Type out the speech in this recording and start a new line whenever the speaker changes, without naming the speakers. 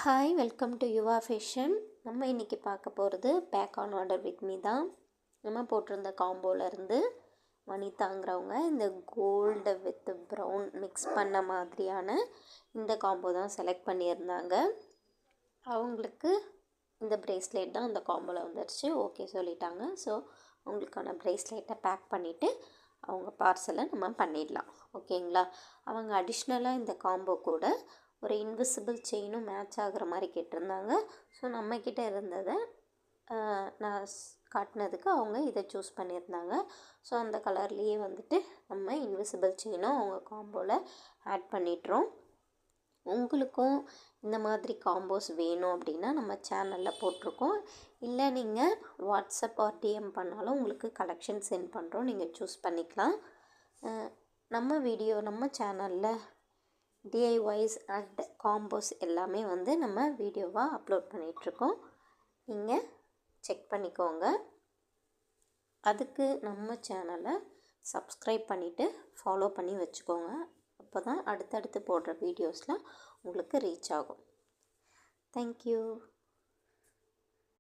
Hi, welcome to Yuva fashion. நம்ம இன்றைக்கி பார்க்க போகிறது pack on order with me தான். நம்ம போட்டிருந்த காம்போலேருந்து வனிதாங்கிறவங்க இந்த கோல்டு வித் ப்ரௌன் மிக்ஸ் பண்ண மாதிரியான இந்த காம்போ தான் செலக்ட் பண்ணியிருந்தாங்க. அவங்களுக்கு இந்த ப்ரேஸ்லெட் தான் அந்த காம்போவில் வந்துடுச்சு. ஓகே சொல்லிட்டாங்க. ஸோ அவங்களுக்கான ப்ரேஸ்லெட்டை பேக் பண்ணிவிட்டு அவங்க பார்சலை நம்ம பண்ணிடலாம். ஓகேங்களா? அவங்க அடிஷ்னலாக இந்த காம்போ கூட ஒரு இன்விசிபிள் செயினும் மேட்ச் ஆகிற மாதிரி கேட்டிருந்தாங்க. ஸோ நம்மக்கிட்ட இருந்ததை நான் காட்டினதுக்கு அவங்க இதை சூஸ் பண்ணியிருந்தாங்க. ஸோ அந்த கலர்லேயே வந்துட்டு நம்ம இன்விசிபிள் செயினும் அவங்க காம்போவில் ஆட் பண்ணிட்டுறோம். உங்களுக்கும் இந்த மாதிரி காம்போஸ் வேணும் அப்படின்னா நம்ம சேனலில் போட்டிருக்கோம். இல்லை நீங்கள் வாட்ஸ்அப் ஆர் டிஎம் பண்ணாலும் உங்களுக்கு கலெக்ஷன் சென்ட் பண்ணுறோம், நீங்கள் சூஸ் பண்ணிக்கலாம். நம்ம சேனலில் டிஐஒய்ஸ் அண்ட் காம்போஸ் எல்லாமே வந்து நம்ம வீடியோவாக அப்லோட் பண்ணிகிட்ருக்கோம். நீங்கள் செக் பண்ணிக்கோங்க. அதுக்கு நம்ம சேனலை சப்ஸ்கிரைப் பண்ணிவிட்டு ஃபாலோ பண்ணி வச்சுக்கோங்க. அப்போ தான் அடுத்தடுத்து போடுற வீடியோஸ்லாம் உங்களுக்கு ரீச் ஆகும். தேங்க்யூ.